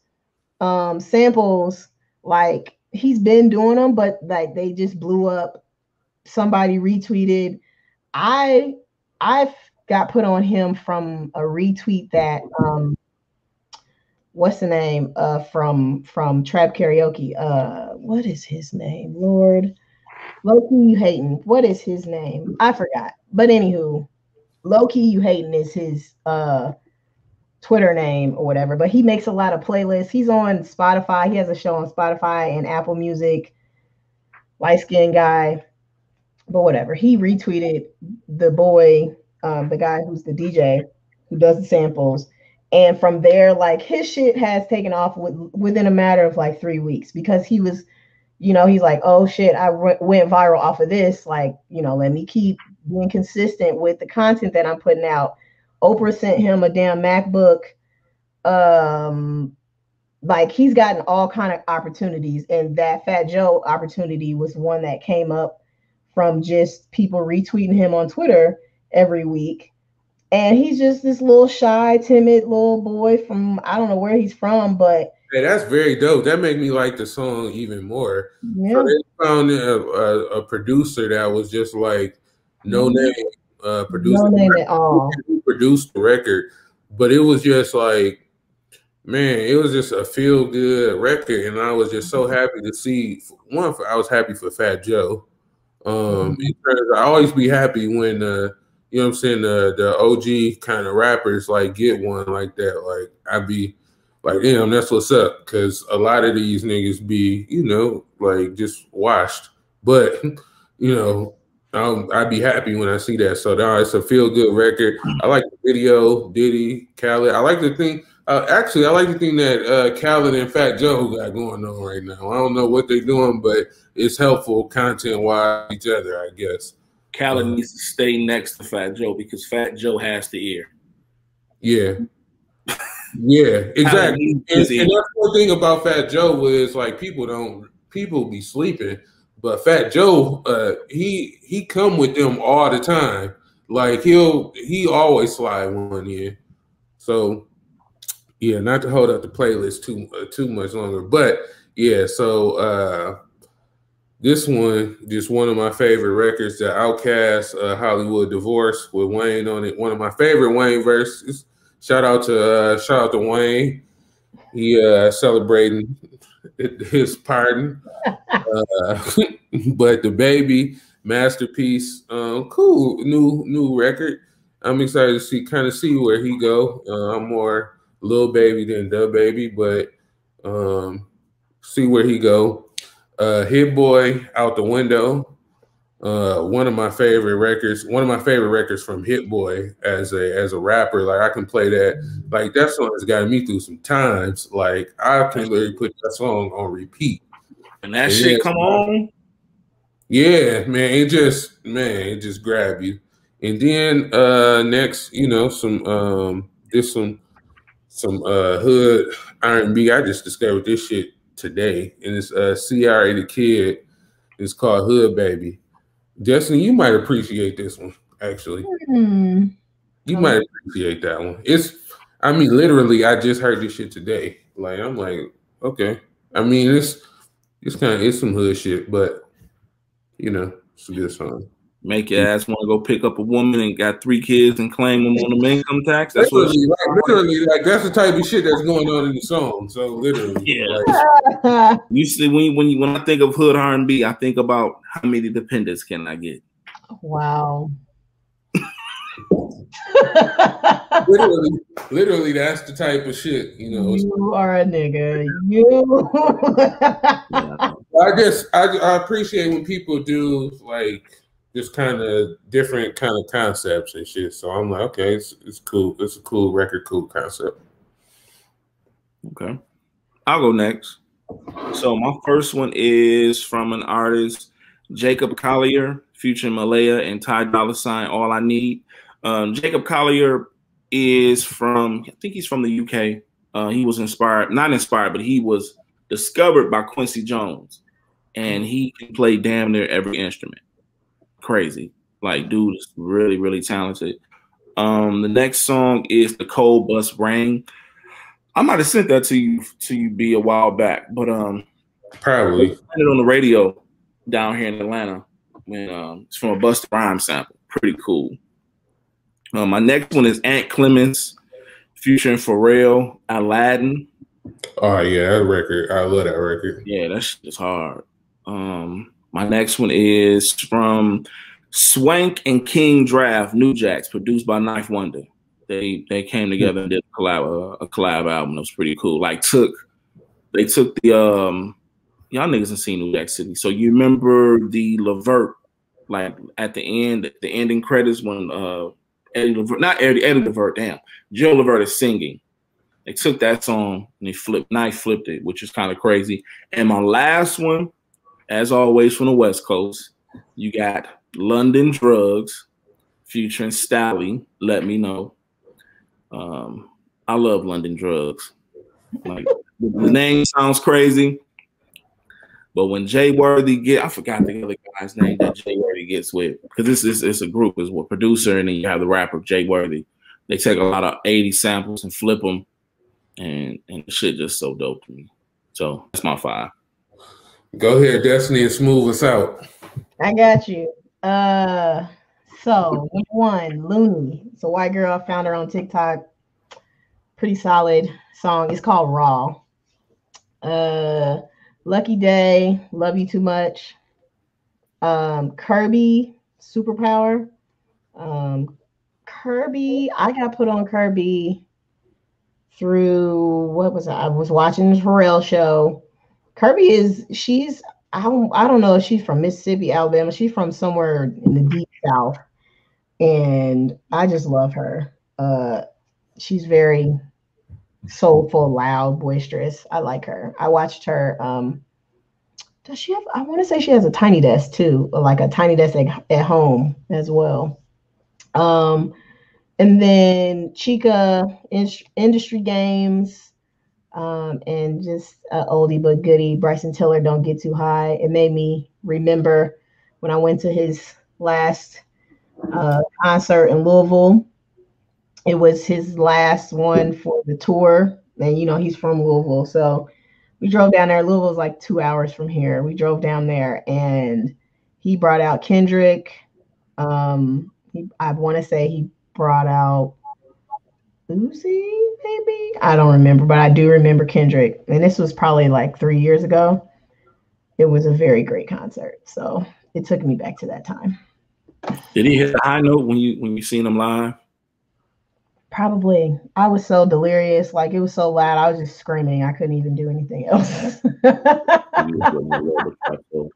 samples, like he's been doing them, but like they just blew up. Somebody retweeted. I got put on him from a retweet that what's the name from Trap Karaoke, what is his name, Lord, Low-Key You Hating, what is his name, I forgot, but anywho, Low-Key You Hating is his Twitter name or whatever, but he makes a lot of playlists. He's on Spotify. He has a show on Spotify and Apple Music, light-skinned guy, but whatever. He retweeted the boy, the guy who's the DJ who does the samples. And from there, like his shit has taken off within a matter of like 3 weeks, because he was, you know, he's like, oh shit, I went viral off of this. Like, you know, let me keep being consistent with the content that I'm putting out. Oprah sent him a damn MacBook. Like he's gotten all kind of opportunities, and that Fat Joe opportunity was one that came up from just people retweeting him on Twitter every week. And he's just this little shy, timid little boy from, I don't know where he's from, but hey, that's very dope. That made me like the song even more. yeah. So they found a producer that was just like no name producer. No name at all. Who produced the record, but it was just like, man, it was just a feel good record, and I was just so happy to see. I was happy for Fat Joe. Because I always be happy when you know what I'm saying, the OG kind of rappers like get one like that. Like I be like, damn, that's what's up, because a lot of these niggas be, you know, like just washed. But you know, I'd be happy when I see that. So now it's a feel good record. I like the video, Diddy, Khaled. I like the thing. Actually, I like the thing that Khaled and Fat Joe got going on right now. I don't know what they're doing, but it's helpful content-wise each other, I guess. Khaled needs to stay next to Fat Joe, because Fat Joe has the ear. Yeah. Yeah, exactly. And that's one thing about Fat Joe is like people be sleeping, but Fat Joe, he come with them all the time. Like he always slide one in. So yeah, not to hold up the playlist too much longer, but yeah. So this one, just one of my favorite records, the Outkast Hollywood Divorce with Wayne on it. One of my favorite Wayne verses. Shout out to Wayne. He celebrating his pardon. But the Baby masterpiece, cool new record. I'm excited to see where he go. I'm more Lil Baby than the Baby, but see where he go. Hit Boy, Out the Window. One of my favorite records from Hit Boy as a rapper. Like I can play that. Like that song has gotten me through some times. Like I can literally put that song on repeat. And that shit come on. Yeah, man, it just grab you. And then next, you know, some hood R&B. I just discovered this shit today, and it's CRA the Kid. It's called Hood Baby. Destiny, you might appreciate this one, actually. You might appreciate that one. Literally, I just heard this shit today. Like, I'm like, okay. I mean, it's some hood shit, but you know, it's a good song. Make your ass want to go pick up a woman and got 3 kids and claim them on the income tax. That's literally, like that's the type of shit that's going on in the song. So literally, yeah. Like, you see, when I think of hood R&B, I think about how many dependents can I get. Wow. literally, that's the type of shit. You know, you are a nigga. I appreciate when people do like just kind of different kind of concepts and shit. So I'm like, okay, it's cool. It's a cool record, cool concept. Okay, I'll go next. So my first one is from an artist, Jacob Collier, featuring Malaya and Ty Dolla $ign, All I Need. Jacob Collier is from, I think he's from the UK. He was not inspired, but he was discovered by Quincy Jones. And he can play damn near every instrument. Crazy. Like, dude is really, really talented. The next song is The Cold Bus Rain. I might have sent that to you B a while back, but probably it on the radio down here in Atlanta when it's from a Busta Rhymes sample. Pretty cool. My next one is Ant Clemens featuring Pharrell, Aladdin. Oh yeah, that record. I love that record. Yeah, that shit is hard. My next one is from Swank and King Draft, New Jacks, produced by Knife Wonder. They came together and did a collab album. That was pretty cool. Like they took the y'all niggas have seen New Jack City. So you remember the Levert, like at the end, the ending credits when Eddie Levert, damn, Jill Levert is singing. They took that song and they Knife flipped it, which is kind of crazy. And my last one, as always from the West Coast, you got London Drugs featuring Stally, Let Me Know. I love London Drugs. Like, the name sounds crazy, but when Jay Worthy I forgot the other guy's name that Jay Worthy gets with, because it's a group, is what producer, and then you have the rapper Jay Worthy. They take a lot of 80 samples and flip them, and the shit just so dope to me. So that's my 5. Go ahead, Destiny, and smooth us out. I got you. So one, Looney. It's a white girl. I found her on TikTok. Pretty solid song. It's called Raw. Lucky Day, Love You Too Much. Kirby, Superpower. Kirby, I got put on Kirby through, what was I was watching the Pharrell show. Kirby I don't know if she's from Mississippi, Alabama. She's from somewhere in the deep South. And I just love her. She's very soulful, loud, boisterous. I like her. I watched her. Does she have, I want to say she has a tiny desk too, like a tiny desk at home as well. And then Chica Industry Games, and just oldie but goodie, Bryson Tiller, Don't Get Too High. It made me remember when I went to his last concert in Louisville. It was his last one for the tour, and he's from Louisville, so we drove down there. Louisville's like 2 hours from here. We drove down there, and he brought out Kendrick. I want to say he brought out Uzi, maybe, I don't remember, but I do remember Kendrick, and this was probably like 3 years ago. It was a very great concert, so it took me back to that time. Did he hit a high note when you seen him live? Probably. I was so delirious, like it was so loud. I was just screaming. I couldn't even do anything else. All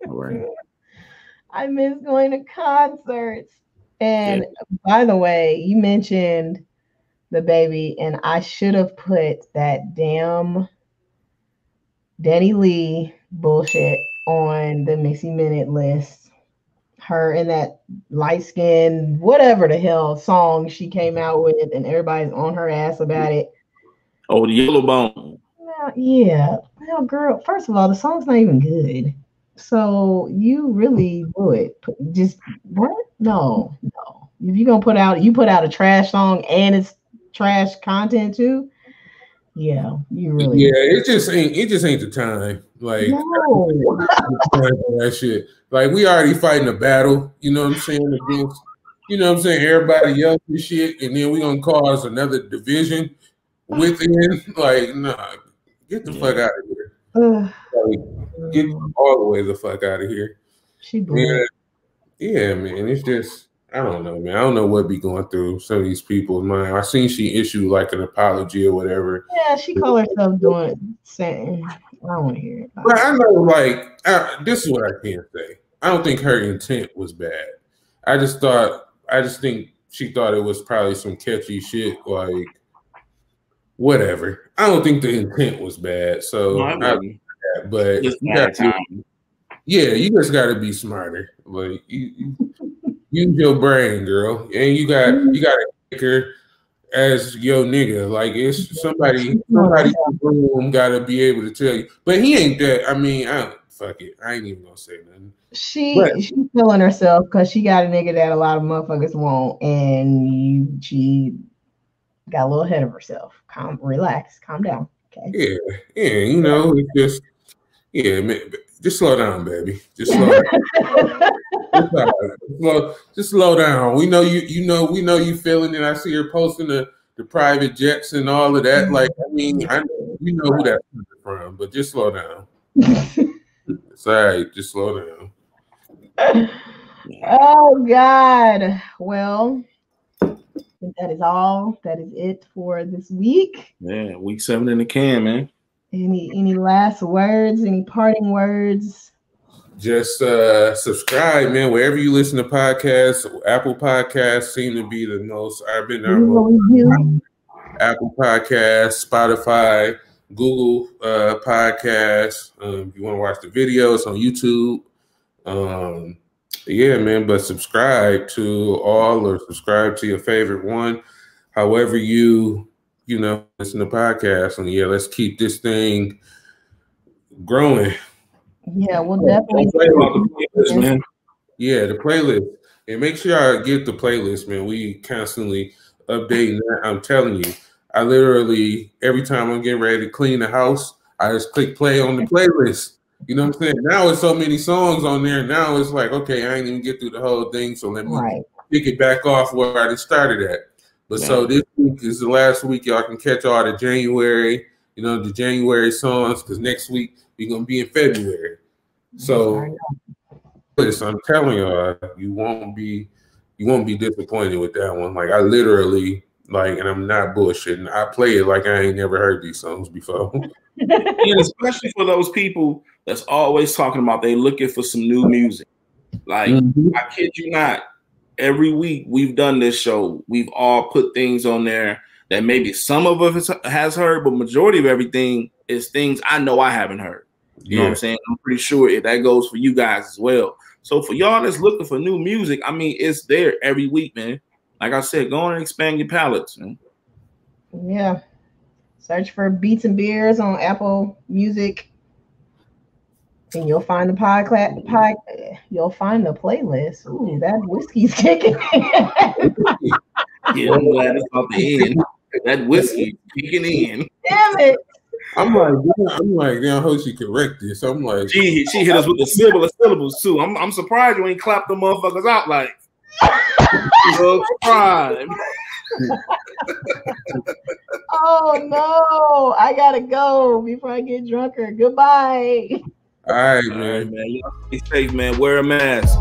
right. I miss going to concerts. And by the way, you mentioned the baby, and I should have put that damn DaniLeigh bullshit on the Mixie Minute list. Her and that light skin, whatever the hell song she came out with, and everybody's on her ass about it. Oh, the Yellow Bone. Yeah. Well, girl, first of all, the song's not even good. So you really blew it. Just what? No. If you're gonna put out a trash song and it's trash content too. Yeah, you really. Yeah, it just ain't the time. Like no. That shit. Like we already fighting a battle, you know what I'm saying, against, everybody else and shit, and then we gonna cause another division within. Like, nah, get the fuck out of here. Like, get all the way the fuck out of here. Yeah, man. It's just, I don't know, man. I don't know what be going through some of these people, man. I seen she issued like an apology or whatever. Yeah, she called herself saying, I don't want to hear it. But I know, like, this is what I can say. don't think her intent was bad. I just think she thought it was probably some catchy shit, like whatever. I don't think the intent was bad. So, but you just got to be smarter. Like you use your brain, girl, and you got to take her as your nigga. Like it's somebody in the room got to be able to tell you. But he ain't that. I mean, fuck it. I ain't even gonna say nothing. She's feeling herself because she got a nigga that a lot of motherfuckers won't, and she got a little ahead of herself. Relax, calm down. Okay. Yeah, you know, it's just man, just slow down, baby. Just slow down. Just slow down. We know you feeling it. I see her posting the private jets and all of that. Like, I mean, you know who that's from, but just slow down. It's all right. Just slow down. Oh God. Well, that is all. That is it for this week. Yeah, week 7 in the can, man. Any last words? Any parting words? Just subscribe, man. Wherever you listen to podcasts, Apple Podcasts seem to be the most. I've been there. Apple Podcasts, Spotify, Google Podcasts. If you want to watch the videos on YouTube, yeah, man. But subscribe to all, or subscribe to your favorite one. However you listen to podcasts, and yeah, let's keep this thing growing. Yeah, we'll definitely play about the playlist, man. Yeah, the playlist. And make sure I get the playlist, man. We constantly updating that. I'm telling you, I literally, every time I'm getting ready to clean the house, I just click play on the playlist. You know what I'm saying? Now it's so many songs on there. Now it's like, okay, I ain't even get through the whole thing, so let me pick it back off where I just started at. But so this week is the last week. Y'all can catch all the January, the January songs, because next week we're going to be in February. So I'm telling y'all, you won't be disappointed with that one. Like, I literally, and I'm not bullshitting, I play it like I ain't never heard these songs before. And especially for those people that's always talking about they looking for some new music. Like, I kid you not, every week we've done this show, we've all put things on there that maybe some of us has heard, but majority of everything is things I know I haven't heard. You know what I'm saying? I'm pretty sure that goes for you guys as well. So for y'all that's looking for new music, I mean, it's there every week, man. Like I said, go on and expand your palettes, man. Yeah. Search for Beats and Beers on Apple Music, and you'll find the you'll find the playlist. Ooh, that whiskey's kicking in. Yeah, I'm glad it's about to end. That whiskey kicking in. Damn it. I'm like, damn, I hope she correct this. I'm like, she hit us with the syllables too. I'm surprised you ain't clapped the motherfuckers out like. Subscribe. Oh no, I gotta go before I get drunker. Goodbye. All right, man. Stay safe, man. Wear a mask.